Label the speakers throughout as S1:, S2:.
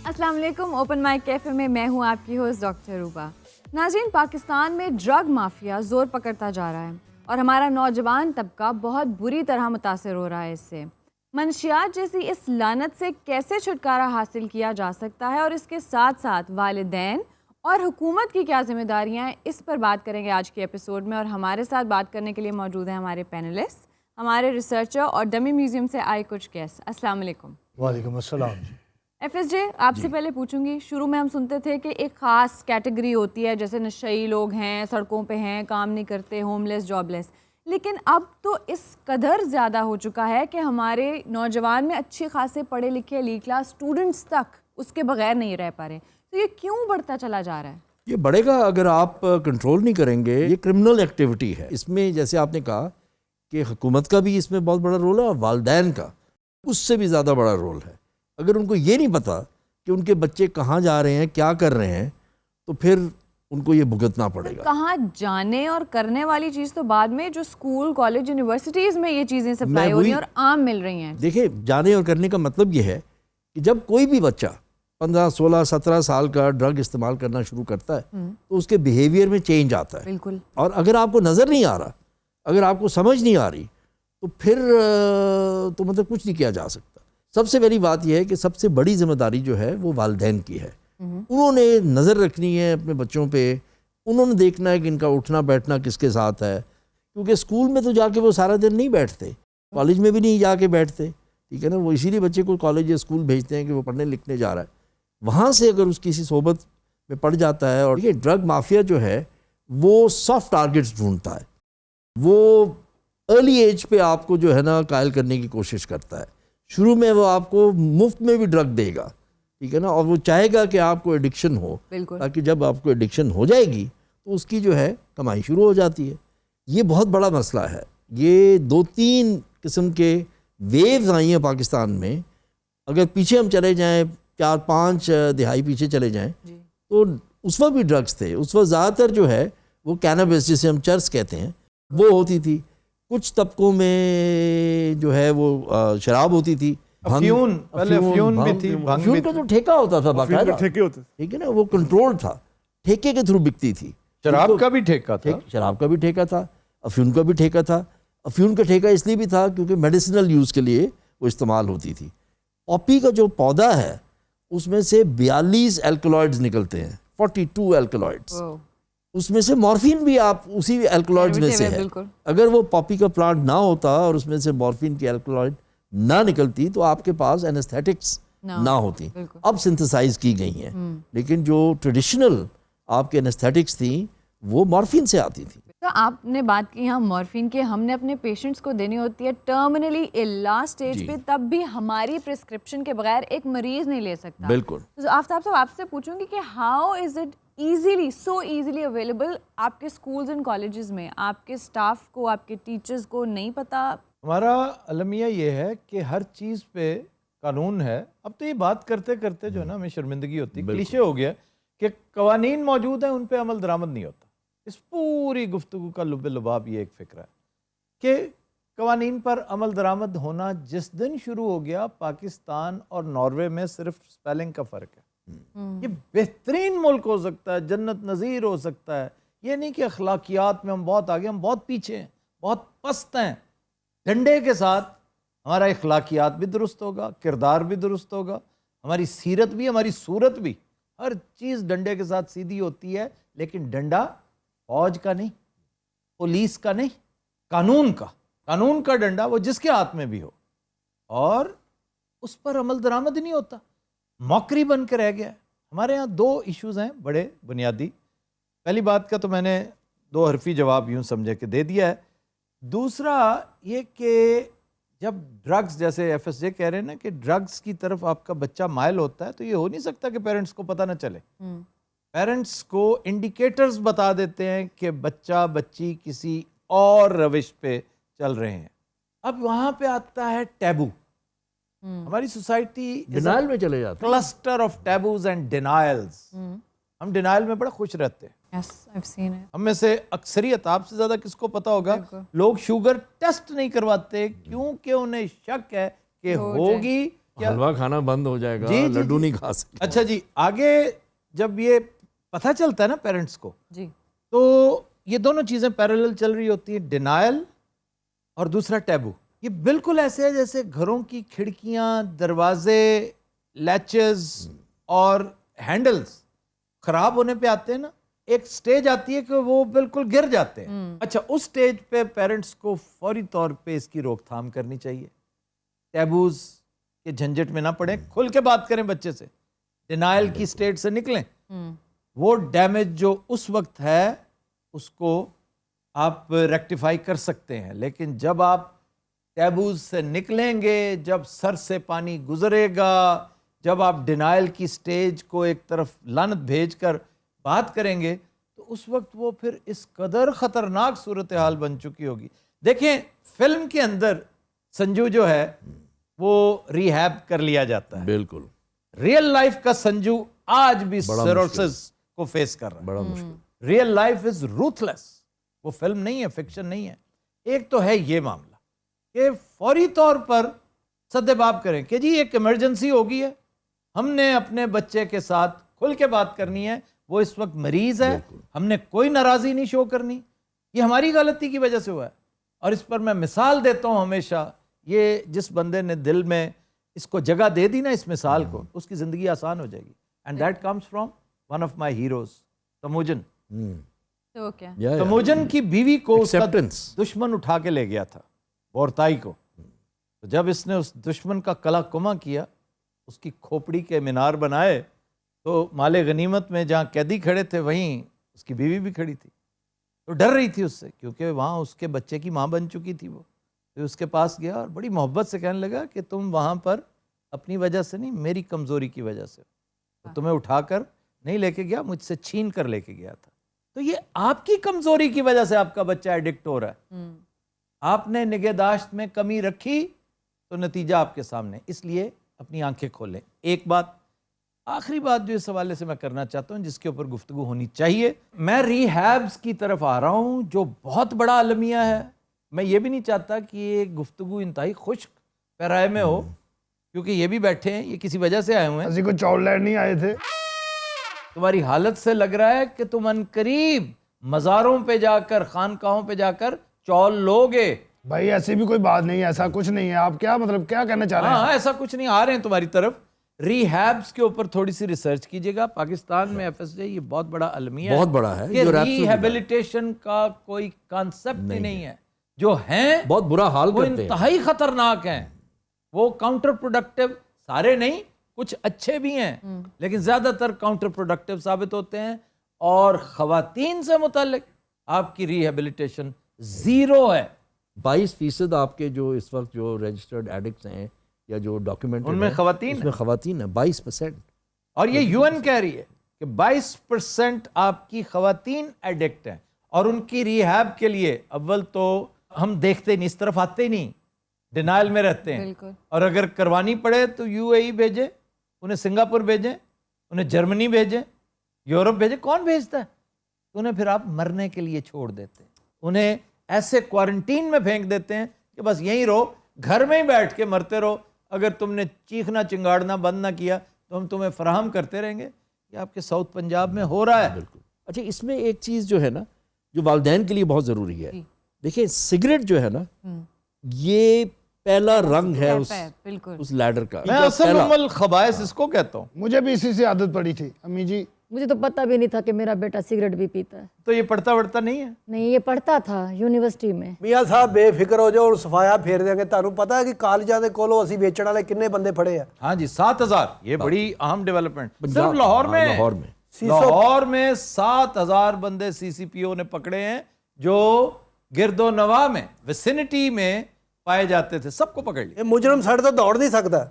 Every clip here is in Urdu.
S1: السلام علیکم. اوپن مائک کیفے میں میں ہوں آپ کی ہوسٹ ڈاکٹر روبا. ناظرین, پاکستان میں ڈرگ مافیا زور پکڑتا جا رہا ہے اور ہمارا نوجوان طبقہ بہت بری طرح متاثر ہو رہا ہے اس سے. منشیات جیسی اس لعنت سے کیسے چھٹکارا حاصل کیا جا سکتا ہے اور اس کے ساتھ ساتھ والدین اور حکومت کی کیا ذمہ داریاں ہیں, اس پر بات کریں گے آج کے ایپیسوڈ میں. اور ہمارے ساتھ بات کرنے کے لیے موجود ہیں ہمارے پینلسٹ, ہمارے ریسرچر اور ڈمی میوزیم سے آئے کچھ گیسٹ. السلام علیکم.
S2: وعلیکم السلام.
S1: ایف ایس جے, آپ سے پہلے پوچھوں گی, شروع میں ہم سنتے تھے کہ ایک خاص کیٹیگری ہوتی ہے, جیسے نشئی لوگ ہیں, سڑکوں پہ ہیں, کام نہیں کرتے, ہوم لیس, جاب لیس. لیکن اب تو اس قدر زیادہ ہو چکا ہے کہ ہمارے نوجوان میں اچھے خاصے پڑھے لکھے لی کلاس اسٹوڈنٹس تک اس کے بغیر نہیں رہ پا رہے. تو یہ کیوں بڑھتا چلا جا رہا ہے؟
S2: یہ بڑھے گا اگر آپ کنٹرول نہیں کریں گے. یہ کرمنل ایکٹیویٹی ہے. اس میں جیسے آپ نے کہا کہ حکومت کا بھی اس میں بہت بڑا رول ہے اور والدین کا اس سے بھی زیادہ بڑا رول ہے. اگر ان کو یہ نہیں پتا کہ ان کے بچے کہاں جا رہے ہیں, کیا کر رہے ہیں, تو پھر ان کو یہ بھگتنا پڑے گا.
S1: کہاں جانے اور کرنے والی چیز تو بعد میں, جو اسکول, کالج, یونیورسٹیز میں یہ چیزیں سپلائی ہو رہی ہیں اور عام مل رہی ہیں.
S2: دیکھیں, جانے اور کرنے کا مطلب یہ ہے کہ جب کوئی بھی بچہ 15, 16, 17 سال کا ڈرگ استعمال کرنا شروع کرتا ہے تو اس کے بیہیویئر میں چینج آتا ہے.
S1: بالکل.
S2: اور اگر آپ کو نظر نہیں آ رہا, اگر آپ کو سمجھ نہیں آ رہی, تو پھر تو مطلب کچھ نہیں کیا جا سکتا. سب سے پہلی بات یہ ہے کہ سب سے بڑی ذمہ داری جو ہے وہ والدین کی ہے. انہوں نے نظر رکھنی ہے اپنے بچوں پہ. انہوں نے دیکھنا ہے کہ ان کا اٹھنا بیٹھنا کس کے ساتھ ہے, کیونکہ اسکول میں تو جا کے وہ سارا دن نہیں بیٹھتے, کالج میں بھی نہیں جا کے بیٹھتے, ٹھیک ہے نا. وہ اسی لیے بچے کو کالج یا اسکول بھیجتے ہیں کہ وہ پڑھنے لکھنے جا رہا ہے. وہاں سے اگر اس کسی صحبت میں پڑ جاتا ہے, اور یہ ڈرگ مافیا جو ہے وہ سافٹ ٹارگٹس ڈھونڈتا ہے. وہ ارلی ایج پہ آپ کو جو ہے نا قائل کرنے کی کوشش کرتا ہے. شروع میں وہ آپ کو مفت میں بھی ڈرگ دے گا, ٹھیک ہے نا, اور وہ چاہے گا کہ آپ کو ایڈکشن ہو, تاکہ جب آپ کو ایڈکشن ہو جائے گی تو اس کی جو ہے کمائی شروع ہو جاتی ہے. یہ بہت بڑا مسئلہ ہے. یہ 2-3 قسم کے ویوز آئی ہیں پاکستان میں. اگر پیچھے ہم چلے جائیں 4-5 دہائی پیچھے چلے جائیں تو اس وقت بھی ڈرگس تھے. اس وقت زیادہ تر جو ہے وہ کینابس, جسے ہم چرس کہتے ہیں, وہ ہوتی تھی. کچھ طبقوں میں جو ہے وہ شراب ہوتی تھی,
S3: افیون بھی تھی,
S2: افیون کا تو ٹھیکہ ہوتا تھا باقاعدہ, ٹھیک ہے نا, وہ کنٹرول تھا, ٹھیکے کے تھرو بکتی تھی.
S3: شراب کا بھی ٹھیکہ تھا,
S2: شراب کا بھی ٹھیکہ تھا, افیون کا بھی ٹھیکہ تھا. افیون کا ٹھیکہ اس لیے بھی تھا کیونکہ میڈیسنل یوز کے لیے وہ استعمال ہوتی تھی. پاپی کا جو پودا ہے اس میں سے 42 الکلوئڈز نکلتے ہیں, 42 الکلوئڈز. اس میں سے مورفین بھی آپ اسی الکلوئڈز میں سے ہے. اگر وہ پاپی کا پلانٹ نہ ہوتا اور اس میں سے مورفین کی الکلوئڈ نہ نکلتی تو آپ کے پاس اینستھیٹکس نہ ہوتی. اب سنتھسائز کی گئی ہیں, لیکن جو ٹریڈیشنل آپ کے اینستھیٹکس تھیں وہ مورفین سے آتی تھی.
S1: تو آپ نے بات کی ہم مورفین کے, ہم نے اپنے پیشنٹس کو دینی ہوتی ہے ٹرمینلی لاسٹ اسٹیج پہ, تب بھی ہماری پرسکرپشن کے بغیر ایک مریض نہیں لے سکتا.
S2: بالکل.
S1: آفتاب صاحب, آپ سے پوچھوں گی کہ how is it so easily available آپ کے اسکولز اینڈ کالجز میں؟ آپ کے اسٹاف کو, آپ کے ٹیچرز کو نہیں پتا؟
S3: ہمارا المیہ یہ ہے کہ ہر چیز پہ قانون ہے. اب تو یہ بات کرتے کرتے جو ہے نا ہمیں شرمندگی ہوتی ہے, کلیشے ہو گیا کہ قوانین موجود ہیں, ان پہ عمل درآمد نہیں ہوتا. اس پوری گفتگو کا لب لباب یہ ایک فکر ہے کہ قوانین پر عمل درآمد ہونا جس دن شروع ہو گیا, پاکستان اور ناروے میں صرف سپیلنگ کا فرق ہے. یہ بہترین ملک ہو سکتا ہے, جنت نظیر ہو سکتا ہے. یہ نہیں کہ اخلاقیات میں ہم بہت آگے, ہم بہت پیچھے ہیں, بہت پست ہیں. ڈنڈے کے ساتھ ہمارا اخلاقیات بھی درست ہوگا, کردار بھی درست ہوگا, ہماری سیرت بھی, ہماری صورت بھی, ہر چیز ڈنڈے کے ساتھ سیدھی ہوتی ہے. لیکن ڈنڈا فوج کا نہیں, پولیس کا نہیں, قانون کا ڈنڈا, وہ جس کے ہاتھ میں بھی ہو, اور اس پر عمل درآمد نہیں ہوتا, موکری بن کے رہ گیا ہے. ہمارے ہاں 2 ایشوز ہیں بڑے بنیادی. پہلی بات کا تو میں نے 2 حرفی جواب یوں سمجھے کہ دے دیا ہے. دوسرا یہ کہ جب ڈرگز, جیسے ایف ایس جے کہہ رہے ہیں نا کہ ڈرگز کی طرف آپ کا بچہ مائل ہوتا ہے, تو یہ ہو نہیں سکتا کہ پیرنٹس کو پتہ نہ چلے. پیرنٹس کو انڈیکیٹرز بتا دیتے ہیں کہ بچہ بچی کسی اور روش پہ چل رہے ہیں. اب وہاں پہ آتا ہے ٹیبو. ہماری سوسائٹی
S2: ڈینائل میں چلے جاتے ہیں,
S3: کلسٹر آف ٹیبوز اینڈ ڈینائلز. ہم ڈینائل میں بڑا خوش رہتے ہیں. ہم میں سے اکثریت, آپ سے زیادہ کس کو پتا ہوگا, لوگ شوگر ٹیسٹ نہیں کرواتے کیونکہ انہیں شک ہے کہ ہوگی
S2: حلوہ کھانا بند ہو جائے گا,
S3: جی, جی,
S2: لڈو
S3: جی.
S2: نہیں کھا سکتے.
S3: اچھا جی, آگے جب یہ پتہ چلتا ہے نا پیرنٹس کو,
S1: جی
S3: تو یہ دونوں چیزیں پیرالل چل رہی ہوتی ہیں, ڈینائل اور دوسرا ٹیبو. یہ بالکل ایسے ہے جیسے گھروں کی کھڑکیاں, دروازے, لیچز اور ہینڈلز خراب ہونے پہ آتے ہیں نا, ایک سٹیج آتی ہے کہ وہ بالکل گر جاتے ہیں. اچھا, اس سٹیج پہ پیرنٹس کو فوری طور پہ اس کی روک تھام کرنی چاہیے. ٹیبوز کے جھنجٹ میں نہ پڑیں, کھل کے بات کریں بچے سے, ڈینائل کی سٹیج سے نکلیں. وہ ڈیمیج جو اس وقت ہے اس کو آپ ریکٹیفائی کر سکتے ہیں, لیکن جب آپ ٹیبوز سے نکلیں گے, جب سر سے پانی گزرے گا, جب آپ ڈینائل کی سٹیج کو ایک طرف لعنت بھیج کر بات کریں گے, تو اس وقت وہ پھر اس قدر خطرناک صورتحال بن چکی ہوگی. دیکھیں فلم کے اندر سنجو جو ہے وہ ریہیب کر لیا جاتا ہے,
S2: بالکل.
S3: ریئل لائف کا سنجو آج بھی سیروسس کو فیس کر رہا ہے.
S2: بڑا مشکل.
S3: Real life is ruthless. وہ فلم نہیں ہے, فکشن نہیں ہے. ایک تو ہے یہ معاملہ کہ فوری طور پر سد باب کریں کہ جی ایک ایمرجنسی ہوگی ہے, ہم نے اپنے بچے کے ساتھ کھل کے بات کرنی ہے, وہ اس وقت مریض ہے, ہم نے کوئی ناراضی نہیں شو کرنی, یہ ہماری غلطی کی وجہ سے ہوا ہے. اور اس پر میں مثال دیتا ہوں ہمیشہ, یہ جس بندے نے دل میں اس کو جگہ دے دی نا اس مثال کو, اس کی زندگی آسان ہو جائے گی. And that comes from one of my heroes, تموجن.
S1: تو کیا
S3: تموجن کی بیوی کو اس کا
S2: Acceptance.
S3: دشمن اٹھا کے لے گیا تھا, بورتائی کو. تو جب اس نے اس دشمن کا کلا کما کیا, اس کی کھوپڑی کے مینار بنائے, تو مال غنیمت میں جہاں قیدی کھڑے تھے وہیں اس کی بیوی بھی کھڑی تھی. تو ڈر رہی تھی اس سے, کیونکہ وہاں اس کے بچے کی ماں بن چکی تھی. وہ تو اس کے پاس گیا اور بڑی محبت سے کہنے لگا کہ تم وہاں پر اپنی وجہ سے نہیں, میری کمزوری کی وجہ سے, تو تمہیں اٹھا کر نہیں لے کے گیا, مجھ سے چھین کر لے کے گیا تھا. تو یہ آپ کی کمزوری کی وجہ سے آپ کا بچہ ایڈکٹ ہو رہا ہے. آپ نے نگہداشت میں کمی رکھی تو نتیجہ آپ کے سامنے. اس لیے اپنی آنکھیں کھولیں. ایک بات, آخری بات جو اس حوالے سے میں کرنا چاہتا ہوں, جس کے اوپر گفتگو ہونی چاہیے, میں ریہیبز کی طرف آ رہا ہوں جو بہت بڑا المیہ ہے. میں یہ بھی نہیں چاہتا کہ یہ گفتگو انتہائی خشک پیرائے میں ہو, کیونکہ یہ بھی بیٹھے ہیں, یہ کسی وجہ سے آئے ہوئے ہیں.
S4: اسی کو چاول لائن نہیں آئے تھے.
S3: تمہاری حالت سے لگ رہا ہے کہ تم ان قریب مزاروں پہ جا کر, خانقاہوں پہ جا کر چول لوگے.
S4: بھائی ایسی بھی کوئی بات نہیں ہے, ایسا کچھ نہیں ہے. آپ کیا مطلب کیا کہنا چاہ رہے ہیں؟
S3: ہاں ایسا کچھ نہیں, آ رہے ہیں تمہاری طرف. ریہیبز کے اوپر تھوڑی سی ریسرچ کیجئے گا. پاکستان میں ایف ایس جے یہ بہت بڑا المیہ ہے,
S2: بہت بڑا ہے,
S3: کہ
S2: جو
S3: ریہیبلیٹیشن کا کوئی کانسیپٹ ہی نہیں ہے. جو ہیں
S2: بہت برا حال
S3: وہ
S2: کرتے ہیں.
S3: انتہائی خطرناک ہیں, وہ کاؤنٹر پروڈکٹیو. سارے نہیں, کچھ اچھے بھی ہیں, لیکن زیادہ تر کاؤنٹر پروڈکٹیو ثابت ہوتے ہیں. اور خواتین سے متعلق آپ کی ریہیبلیٹیشن زیرو ہے.
S2: 22% آپ کے جو اس وقت جو رجسٹرڈ ایڈکٹس ہیں یا جو ڈاکیومنٹ
S3: ان میں خواتین
S2: اس میں خواتین ہیں 22%.
S3: اور یہ یو این کہہ رہی ہے کہ 22% آپ کی خواتین ایڈکٹ ہیں. اور ان کی ریہیب کے لیے اول تو ہم دیکھتے نہیں, اس طرف آتے نہیں, ڈینائل میں رہتے ہیں. اور اگر کروانی پڑے تو یو اے ای بھیجیں, انہیں سنگاپور بھیجیں, انہیں جرمنی بھیجیں, یورپ بھیجیں. کون بھیجتا ہے؟ انہیں پھر آپ مرنے کے لیے چھوڑ دیتے ہیں, انہیں ایسے کوارنٹین میں پھینک دیتے ہیں کہ بس یہیں رہو, گھر میں ہی بیٹھ کے مرتے رہو. اگر تم نے چیخنا چنگاڑنا بند نہ کیا تو ہم تمہیں فراہم کرتے رہیں گے. یہ آپ کے ساؤتھ پنجاب میں ہو رہا ہے.
S2: بالکل. اچھا, اس میں ایک چیز جو ہے نا, جو والدین کے لیے بہت ضروری ہے. دیکھیں سگریٹ جو ہے نا, یہ پہلا رنگ ہے اس لیڈر کا.
S3: میں اصل ام الخبائث اس کو کہتا ہوں.
S4: مجھے بھی اسی سے عادت پڑی تھی امی جی.
S5: مجھے تو پتہ بھی نہیں تھا کہ میرا بیٹا سگریٹ بھی پیتا ہے.
S3: تو یہ پڑھتا وڑھتا نہیں ہے؟
S5: نہیں, یہ پڑھتا تھا یونیورسٹی میں.
S6: میاں صاحب بے فکر ہو جاؤ اور صفایا پھیر دیں گے. تانوں پتا ہے کہ کالجاں دے کولوں اسی بیچن والے کنے بندے پھڑے ہیں.
S3: ہاں جی, 7000. یہ بڑی اہم ڈیولپمنٹ صرف لاہور میں.
S2: لاہور
S3: میں 7000 بندے سی سی پی او نے پکڑے ہیں جو گرد و نواح میں ویسینٹی میں پائے جاتے تھے. سب کو پکڑ لیا.
S6: مجرم سڑ تو دوڑ نہیں سکتا.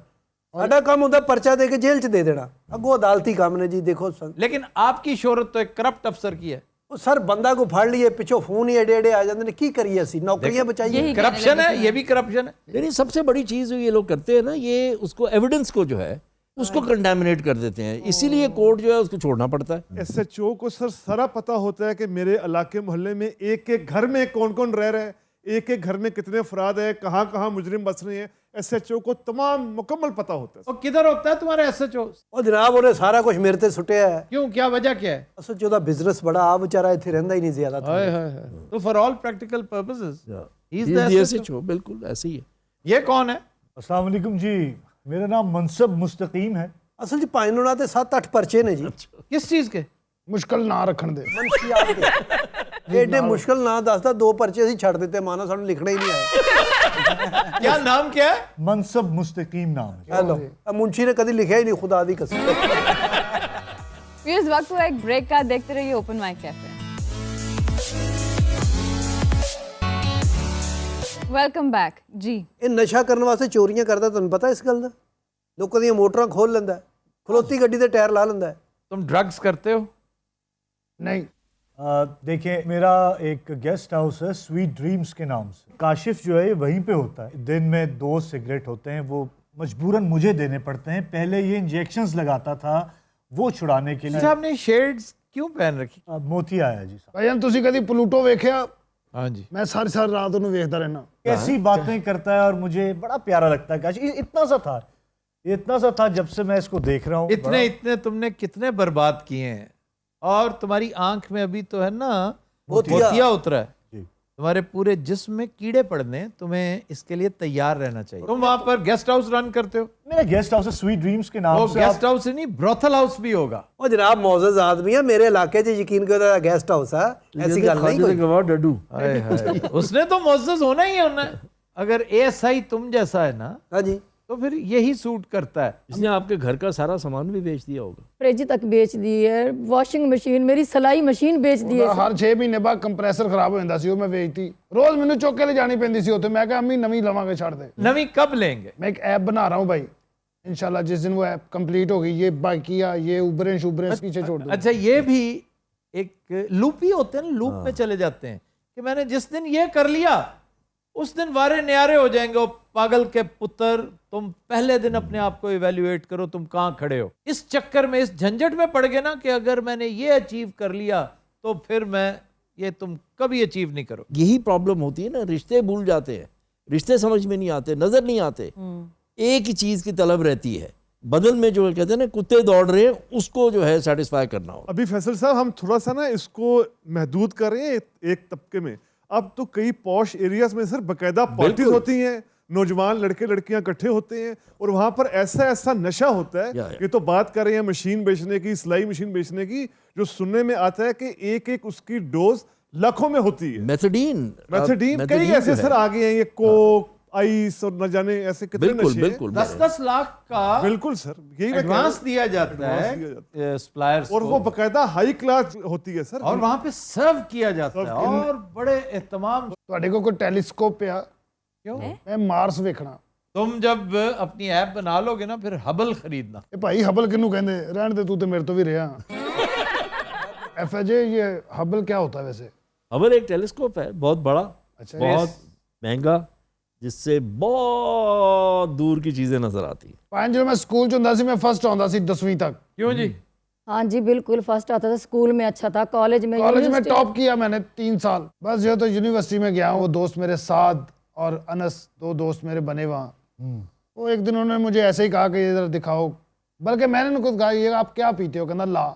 S6: ساڈا کام ہوتا پرچہ دے کے جیل چ دے دینا, اگو عدالتی کام نے جی. دیکھو
S3: لیکن آپ کی شہرت تو ایک کرپٹ افسر کی ہے.
S6: سر بندہ کو پھڑ لیے, پچھو فون ہی ایڈے ایڈے آ جاندے نے, کی کریے اسی نوکریاں بچائیے.
S3: کرپشن ہے, یہ بھی کرپشن ہے.
S2: لیکن سب سے بڑی چیز جو یہ لوگ کرتے ہیں نا, یہ اس کو ایویڈنس کو جو ہے اس کو کنڈیمنیٹ کر دیتے ہیں. اسی لیے کورٹ جو ہے اس کو چھوڑنا پڑتا ہے.
S7: ایس ایچ او کو سر سارا پتہ ہوتا ہے کہ میرے علاقے محلے میں ایک ایک گھر میں کون کون رہ رہا ہے, ایک ایک گھر میں کتنے افراد ہیں, کہاں کہاں مجرم بس رہے ہیں, ایس ایچ او کو تمام مکمل پتہ ہوتا ہے.
S3: اور کدھر ہوتا ہے تمہارا ایس ایچ او؟
S6: اور جناب انہیں سارا کچھ میرے تے سٹیا ہے.
S3: کیوں, کیا وجہ کیا ہے؟
S6: اصل جو بزنس بڑا آپ بیچارہ اتنے رہندا ہی نہیں زیادہ تھا.
S3: تو فار آل پریکٹیکل پرپسز
S2: بالکل ایسے ہی ہے.
S3: یہ کون ہے؟
S8: السلام علیکم جی, میرا نام منصب مستقیم ہے.
S6: اصل جی 5 نونا تے 7-8 پرچے نے جی.
S3: کس چیز کے؟
S4: مشکل نہ رکھن دے.
S6: منشیات کے ایڈے مشکل نہ دستا, 2 پرچے اسی چھڑ دیتے, مانا سانو لکھنا ہی نہیں آیا.
S3: کیا نام کیا ہے؟
S8: منصب مستقیم نام ہے.
S6: ہیلو, منشی نے کدی لکھا ہی نہیں, خدا دی قسم.
S1: اس وقت وہ ایک بریک کا, دیکھتے رہیے open mic cafe. Welcome back. جی
S6: یہ نشہ کرنے واسطے چوریاں کرتا, تمہیں پتا اس گل دا؟ لوگوں دیا موٹراں کھول لینا ہے, کھلوتی گڈی دے ٹائر لا لینا ہے.
S3: تم ڈرگز کرتے ہو؟
S4: نہیں
S8: دیکھیں, میرا ایک گیسٹ ہاؤس ہے سویٹ ڈریمز کے نام سے. کاشف جو ہے وہیں پہ ہوتا ہے. دن میں 2 سگریٹ ہوتے ہیں, وہ مجبوراً مجھے دینے پڑتے ہیں. پہلے یہ انجیکشنز لگاتا تھا وہ چھڑانے کے لیے.
S3: آپ نے شیڈز کیوں پہن رکھی؟
S8: موتی آیا جی صاحب.
S4: بھائی تسی کدی پلوٹو ویکھیا؟
S3: ہاں جی.
S4: میں ساری رات انہوں ویکھدا رہنا.
S8: ایسی باتیں کرتا ہے اور مجھے بڑا پیارا لگتا ہے. کاشف اتنا سا تھا جب سے میں اس کو دیکھ رہا ہوں.
S3: اتنے تم نے کتنے برباد کیے ہیں, اور تمہاری آنکھ میں ابھی تو ہے نا موتیا اترا ہے. تمہارے پورے جسم میں کیڑے پڑنے ہیں, تمہیں اس کے لیے تیار رہنا چاہیے. تم وہاں پر گیسٹ ہاؤس رن کرتے ہو؟
S8: میرا گیسٹ ہاؤس ہے سویٹ ڈریمز کے نام سے.
S3: گیسٹ ہاؤس نہیں, بروتھل ہاؤس بھی ہوگا.
S6: وہ جناب معزز آدمی ہے, میرے علاقے سے یقین کرو گیسٹ ہاؤس ہے, ایسی گل نہیں کوئی.
S3: اس نے تو معزز ہونا ہی ہونا ہے. اگر ایس آئی تم جیسا ہے نا,
S6: ہاں جی,
S3: تو پھر یہی سوٹ کرتا ہے.
S2: اس نے آپ کے گھر کا سارا سامان بھی بیچ دیا ہوگا.
S5: فریج تک بیچ دی ہے, واشنگ مشین, میری سلائی مشین بیچ دی ہے.
S4: ہر 6 مہینے بعد کمپریسر خراب ہو جاتا سی, وہ میں ویچتی. روز مینوں چوک کے لے جانی پیندی سی اوتھے. میں کہا امی نویں لواں گے, چھڑ دے.
S3: نویں کب لیں گے؟
S4: میں ایک ایپ بنا رہا ہوں بھائی, انشاءاللہ جس دن وہ ایپ کمپلیٹ ہوگی, یہ بائکیا, یہ اوبریں شوبریں پیچھے چھوڑ دوں.
S3: اچھا, یہ بھی ایک لوپ ہی ہوتے ہیں, لوپ میں چلے جاتے ہیں کہ میں نے جس دن یہ کر لیا اس دن وارے نیارے ہو جائیں گے. وہ پاگل کے پتر, تم پہلے دن اپنے آپ کو ایویلیویٹ کرو, تم کہاں کھڑے ہو. اس چکر میں, اس جھنجٹ میں پڑ گئے نا کہ اگر میں نے یہ اچیو کر لیا تو پھر میں یہ تم کبھی اچیو نہیں کرو.
S2: یہی پرابلم ہوتی ہے نا, رشتے بھول جاتے ہیں, رشتے سمجھ میں نہیں آتے, نظر نہیں آتے. ایک ہی چیز کی طلب رہتی ہے, بدل میں جو کہتے ہیں نا کتے دوڑ رہے ہیں, اس کو جو ہے سیٹسفائی کرنا ہو.
S7: ابھی فیصل صاحب ہم تھوڑا سا نا اس کو محدود کر رہے ہیں ایک طبقے میں. اب تو کئی پوش ایریاز میں سر باقاعدہ پارٹیز ہوتی ہیں, نوجوان لڑکے لڑکیاں اکٹھے ہوتے ہیں, اور وہاں پر ایسا نشہ ہوتا ہے. یہ تو بات کر رہے ہیں مشین بیچنے کی, سلائی مشین بیچنے کی, جو سننے میں آتا ہے کہ ایک اس کی ڈوز لاکھوں میں ہوتی ہے.
S2: میتھڈین
S7: کئی ایسے سر آگے ہیں, یہ کوک, آئس اور نہ جانے ایسے کتنے نشے ہیں.
S3: 10 لاکھ کا
S7: بالکل سر, یہی
S3: ایڈوانس دیا جاتا ہے سپلائرز کو,
S7: اور وہ باقاعدہ ہائی کلاس ہوتی ہے سر,
S3: اور وہاں پہ سرو کیا جاتا ہے, اور بڑے اہتمام.
S4: تواڈے کو کوئی ٹیلیسکوپ پیا؟
S3: کیوں؟
S4: میں مارس ویکھنا.
S3: تم جب اپنی ایپ بنا لو گے نا, پھر ہبل خریدنا.
S4: اے بھائی ہبل کنوں کہندے, رہن دے, تو تے میرے تو بھی رہیا. ایف جے, یہ ہبل کیا ہوتا ہے ویسے؟
S2: ہبل ایک ٹیلیسکوپ ہے, بہت بڑا, بہت مہنگا, جس سے بہت دور کی چیزیں نظر آتی ہیں.
S4: پانچ جو میں سکول چ ہوندا سی, میں فرسٹ آوندا سی 10ویں تک.
S3: کیوں جی؟
S5: ہاں جی بالکل فرسٹ آتا تھا. اسکول میں اچھا تھا, کالج میں
S4: ٹاپ کیا میں نے 3 سال. بس جو تو یونیورسٹی میں گیا ہوں, وہ دوست میرے سعد اور انس, 2 دوست میرے بنے وہاں. وہ ایک دن انہوں نے مجھے ایسے ہی کہا کہ ادھر دکھاؤ, بلکہ میں نے ان کو کہا یہ آپ کیا پیتے ہو, کہنا لا.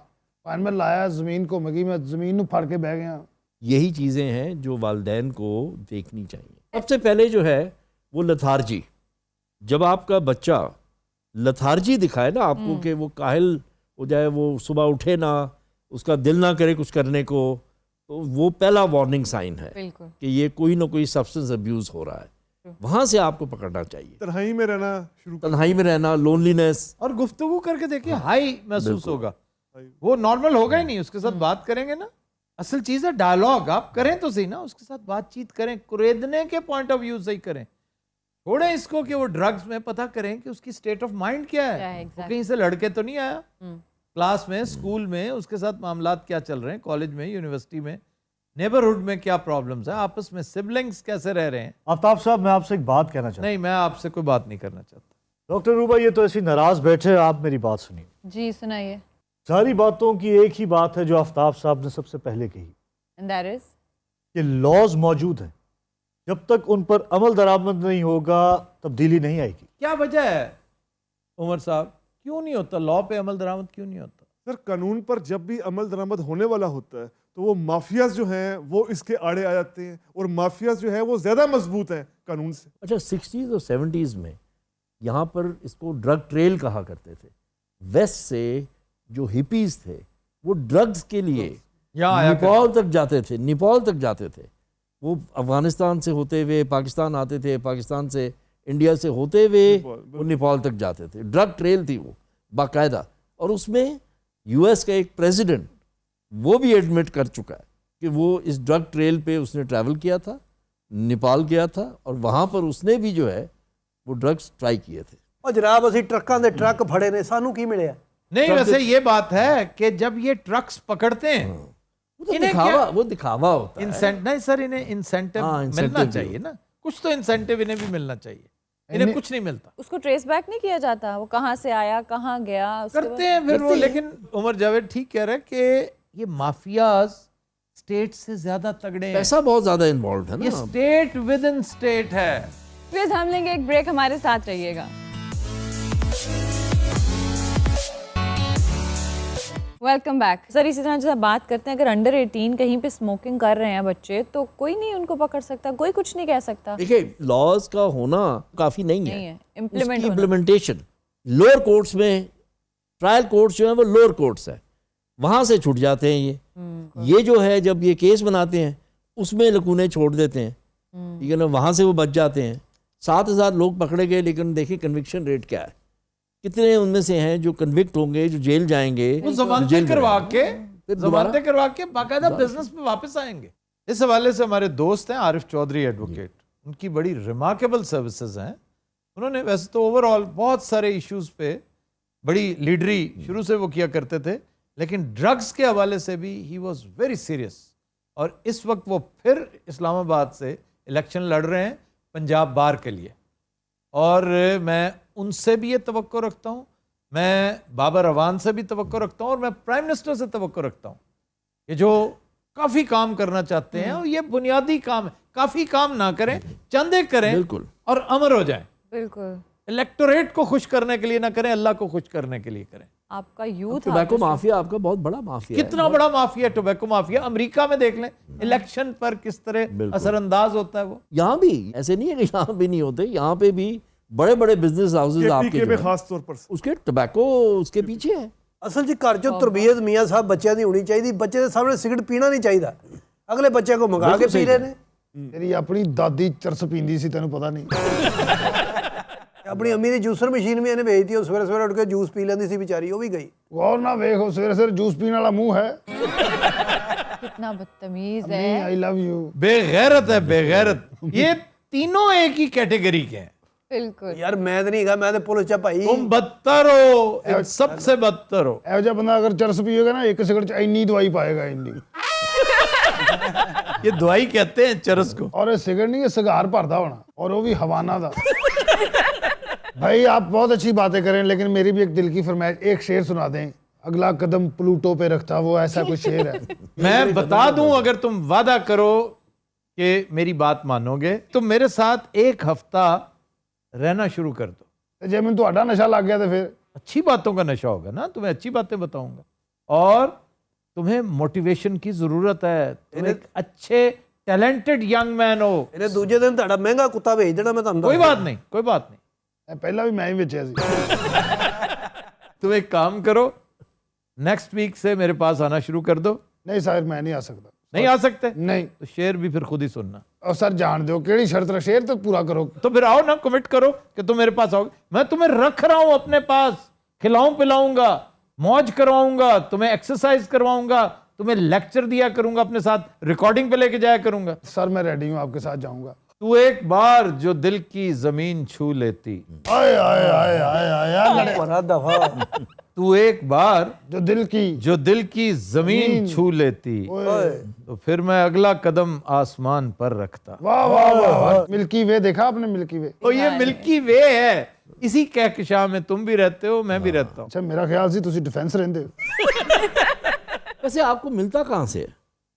S4: پانی میں لایا, زمین کو مگی, میں زمین نو پھڑ کے بہ گیا.
S2: یہی چیزیں ہیں جو والدین کو دیکھنی چاہیے. سب سے پہلے جو ہے وہ لتھارجی. جب آپ کا بچہ لتھارجی دکھائے نا آپ کو, کہ وہ کاہل ہو جائے, وہ صبح اٹھے نہ, اس کا دل نہ کرے کچھ کرنے کو, تو وہ پہلا وارننگ سائن ہے کہ یہ کوئی نہ کوئی سبسٹنس ابیوز ہو رہا ہے. وہاں سے آپ کو پکڑنا چاہیے.
S7: تنہائی میں رہنا شروع,
S2: تنہائی میں رہنا, لونلینس,
S3: اور گفتگو کر کے دیکھیں ہائی محسوس ہوگا. وہ نارمل ہوگا ہی نہیں, اس کے ساتھ بات کریں گے نا. اصل چیز ہے ڈائلاگ, آپ کریں تو صحیح نا, اس کے ساتھ بات چیت کریں, قریدنے کے پوائنٹ آف ویو سے ہی کریں. چھوڑیں اس کو کہ وہ ڈرگز میں, پتہ کریں کہ اس کی سٹیٹ آف مائنڈ کیا ہے. وہ کہیں سے لڑکے تو نہیں آیا کلاس میں, اسکول میں, اس کے ساتھ معاملات کیا چل رہے ہیں, کالج میں, یونیورسٹی میں, نیبرہڈ میں کیا پرابلمز ہیں, آپس میں سبلنگز کیسے رہ رہے ہیں.
S8: آفتاب صاحب میں آپ سے ایک بات کہنا چاہتا ہوں.
S3: نہیں, میں آپ سے کوئی بات نہیں کرنا چاہتا.
S8: ڈاکٹر روبا, یہ تو ایسی ناراض بیٹھے, آپ میری بات سنیے.
S1: جی سنائیے.
S8: ساری باتوں کی ایک ہی بات ہے جو آفتاب صاحب نے سب سے پہلے کہی,
S1: And that is?
S8: کہ لاز موجود ہیں, جب تک ان پر عمل درآمد نہیں ہوگا تبدیلی نہیں آئے گی.
S3: کیا وجہ ہے عمر صاحب, کیوں نہیں ہوتا لاء پہ عمل درآمد, کیوں نہیں ہوتا؟
S7: سر قانون پر جب بھی عمل درآمد ہونے والا ہوتا ہے تو وہ مافیاز جو ہیں وہ اس کے آڑے آ جاتے ہیں, اور مافیاز جو ہیں وہ زیادہ مضبوط ہیں قانون سے.
S2: اچھا 60s اور 70s میں یہاں پر اس کو ڈرگ ٹریل کہا کرتے تھے. ویسٹ سے جو ہپیز تھے وہ ڈرگز کے لیے نیپال تک جاتے تھے, نیپال تک جاتے تھے. وہ افغانستان سے ہوتے ہوئے پاکستان آتے تھے, پاکستان سے انڈیا سے ہوتے ہوئے وہ نیپال تک جاتے تھے. ڈرگ ٹریل تھی وہ باقاعدہ, اور اس میں یو ایس کا ایک پریزیڈنٹ وہ بھی ایڈمٹ کر چکا ہے کہ وہ اس ڈرگ ٹریل پہ اس نے ٹریول کیا تھا, نیپال گیا تھا, اور وہاں پر اس نے بھی جو ہے وہ ڈرگز ٹرائی کیے تھے.
S6: اور جناب اسی ٹرکاں دے ٹرک پھڑے نے, سانو کی ملیا؟
S3: نہیں ویسے یہ بات ہے کہ جب یہ ٹرکس پکڑتے ہیں
S2: وہ دکھاوا ہوتا ہے.
S3: نہیں سر, انہیں انسینٹیو ملنا چاہیے نا, کچھ تو انسینٹیو انہیں بھی ملنا چاہیے, انہیں کچھ نہیں ملتا.
S1: اس کو ٹریس بیک نہیں کیا جاتا, وہ کہاں سے آیا کہاں گیا
S3: کرتے ہیں پھر وہ. لیکن عمر جاوید ٹھیک کہہ رہا ہے کہ یہ مافیاز اسٹیٹ سے زیادہ تگڑے ہیں,
S2: پیسہ بہت زیادہ انوالوڈ ہے نا,
S3: یہ اسٹیٹ ود ان اسٹیٹ ہے.
S1: پھر ہم لیں گے ایک بریک, ہمارے ساتھ رہیے گا. Welcome back. سر اسی طرح جیسا بات کرتے ہیں, اگر انڈر 18 کہیں پہ اسموکنگ کر رہے ہیں بچے تو کوئی نہیں ان کو پکڑ سکتا, کوئی کچھ نہیں کہہ سکتا.
S2: دیکھیں لاز کا ہونا کافی نہیں ہے,
S1: امپلیمنٹ
S2: امپلیمنٹیشن لوور کورٹس میں, ٹرائل کورٹس جو ہیں وہ لوور کورٹس ہیں, وہاں سے چھوٹ جاتے ہیں. یہ جو ہے جب یہ کیس بناتے ہیں اس میں لکونے چھوڑ دیتے ہیں, ٹھیک ہے نا, وہاں سے وہ بچ جاتے ہیں. 7,000 لوگ پکڑے گئے, لیکن دیکھیں کنوکشن ریٹ کیا ہے, کتنے ان میں سے ہیں جو کنوکٹ ہوں گے, جو جیل جائیں گے,
S3: وہ ضمانتیں کروا کے باقاعدہ بزنس پہ واپس آئیں گے. اس حوالے سے ہمارے دوست ہیں عارف چودھری ایڈوکیٹ, ان کی بڑی ریمارکیبل سروسز ہیں. انہوں نے ویسے تو اوور آل بہت سارے ایشوز پہ بڑی لیڈری شروع سے وہ کیا کرتے تھے, لیکن ڈرگز کے حوالے سے بھی ہی واز ویری سیریس. اور اس وقت وہ پھر اسلام آباد سے الیکشن لڑ رہے ہیں پنجاب بار کے لیے, اور میں ان سے بھی یہ توقع رکھتا ہوں, میں بابر اعوان سے بھی توقع رکھتا ہوں, اور میں پرائم منسٹر سے توقع رکھتا ہوں کہ جو کافی کام کرنا چاہتے ہیں, اور یہ بنیادی کام ہے, کافی کام نہ کریں, چند ایک کریں اور امر ہو جائیں.
S1: بالکل
S3: الیکٹوریٹ کو خوش کرنے کے لیے نہ کریں, اللہ کو خوش کرنے کے لیے کریں.
S1: آپ کا یوتھ
S2: ٹوبیکو مافیا آپ کا بہت بڑا مافیا ہے.
S3: کتنا بڑا مافیا ہے ٹوبیکو مافیا. امریکہ میں دیکھ لیں الیکشن پر کس طرح اثر انداز ہوتا ہے. وہ
S2: یہاں بھی ایسے نہیں ہے کہ یہاں بھی نہیں ہوتے, یہاں پہ بھی بڑے بڑے بزنس ہاؤسز آپ کے
S7: خاص طور پر
S2: اس کے ٹوبیکو اس کے پیچھے ہے.
S6: اصل جی گھر چ تربیت میاں صاحب بچوں کی ہونی چاہیے. بچے کے سامنے سگرٹ پینا نہیں چاہیے, اگلے بچے کو منگا کے پی رہے ہیں.
S4: میری اپنی دادی چرس پیندی سی, تینوں پتہ نہیں.
S6: اپنی امی دی جوسر مشین بھی انہیں بھیج دی, سویرے سویرے اٹھ کے جوس پی لیندی سی بیچاری, وہ بھی گئی.
S4: غور نہ ویکھو, سویرے سویرے جوس پینے والا منہ ہے.
S1: کتنا بدتمیز ہے.
S4: آئی لو یو.
S3: بے غیرت ہے, بے غیرت. یہ تینوں ایک ہی کیٹیگری کے ہیں.
S1: بالکل
S6: یار میں تو نہیں کہا, میں تو پولیس چا بھائی.
S3: تم بدتر ہو, سب سے بدتر ہو.
S4: ایو جا بندہ اگر چرس پیے گا نا, ایک سگرٹ اینی دوائی پائے گا, اینی.
S3: یہ دوائی کہتے ہیں چرس کو.
S4: اور سگرٹ نہیں, یہ سگار بھردا ہونا, اور وہ بھی حوانہ دا. بھائی آپ بہت اچھی باتیں کریں, لیکن میری بھی ایک دل کی فرمائش, ایک شعر سنا دیں. اگلا قدم پلوٹو پہ رکھتا, وہ ایسا کوئی شعر ہے.
S3: میں بتا دوں, اگر تم وعدہ کرو کہ میری بات مانو گے, تم میرے ساتھ 1 ہفتہ رہنا شروع کر دو.
S4: جب میں تہاڈا نشہ لگ گیا تو پھر
S3: اچھی باتوں کا نشہ ہوگا نا, تمہیں اچھی باتیں بتاؤں گا, اور تمہیں موٹیویشن کی ضرورت ہے. تم ایک اچھے ٹیلنٹڈ ینگ مین ہو.
S6: انہیں دوجے دن تہاڈا مہنگا کتا بھیج دینا میں تہانوں.
S3: کوئی بات نہیں, کوئی بات نہیں.
S4: پہلا بھی میں ہی بیچیا سی.
S3: تم ایک کام کرو, نیکسٹ ویک سے میرے پاس آنا شروع کر دو.
S4: نہیں سر میں نہیں آ سکتا.
S3: نہیں آ سکتے؟
S4: نہیں.
S3: تو شعر بھی پھر خود ہی سننا.
S4: اور سر جان دو کیڑی شرط رکھ, شعر تو پورا کرو.
S3: تو پھر آؤ نا, کمٹ کرو کہ تم میرے پاس آؤ گے. میں تمہیں رکھ رہا ہوں اپنے پاس, کھلاؤں پلاؤں گا, موج کرواؤں گا, تمہیں ایکسرسائز کرواؤں گا, تمہیں لیکچر دیا کروں گا, اپنے ساتھ ریکارڈنگ پہ لے کے جایا کروں گا.
S4: سر میں ریڈی ہوں, آپ کے ساتھ جاؤں گا.
S3: تو ایک بار جو دل کی زمین چھو لیتی,
S4: آئے آئے آئے آئے آئے,
S6: پرا دفعہ
S3: تو ایک بار
S4: جو دل کی
S3: زمین چھو لیتی, تو پھر میں اگلا قدم آسمان پر رکھتا.
S4: واہ واہ واہ. ملکی وے دیکھا آپ نے, ملکی وے.
S3: تو یہ ملکی وے ہے, اسی کہکشاں میں تم بھی رہتے ہو, میں بھی رہتا ہوں.
S4: اچھا میرا خیال سی تسی ڈیفینس رہندے ہو.
S2: ویسے آپ کو ملتا کہاں سے ہے؟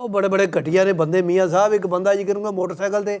S6: ਉਹ ਬੜੇ ਬੜੇ ਘਟੀਆ ਨੇ ਬੰਦੇ ਮੀਆਂ ਸਾਹਿਬ। ਇੱਕ ਬੰਦਾ ਜੀ ਕਰੂੰਗਾ ਮੋਟਰਸਾਈਕਲ ਤੇ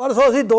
S6: ਪਰਸੋਂ ਅਸੀਂ 2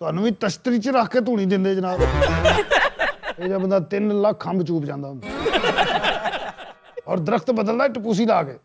S4: ਤੁਹਾਨੂੰ ਵੀ ਤਸ਼ਤਰੀ ਚ ਰੱਖ ਕੇ ਧੂਣੀ ਦਿੰਦੇ ਜਨਾਬ। ਇਹ ਜਿਹਾ ਬੰਦਾ 3 ਲੱਖ ਖੰਭ ਚੂਪ ਜਾਂਦਾ ਹੁੰਦਾ। ਔਰ ਦਰਖਤ ਬਦਲਦਾ ਟਪੂਸੀ ਲਾ ਕੇ।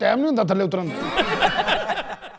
S4: ਟਾਈਮ ਨਹੀਂ ਹੁੰਦਾ ਥੱਲੇ ਉਤਰਨ ਦਾ।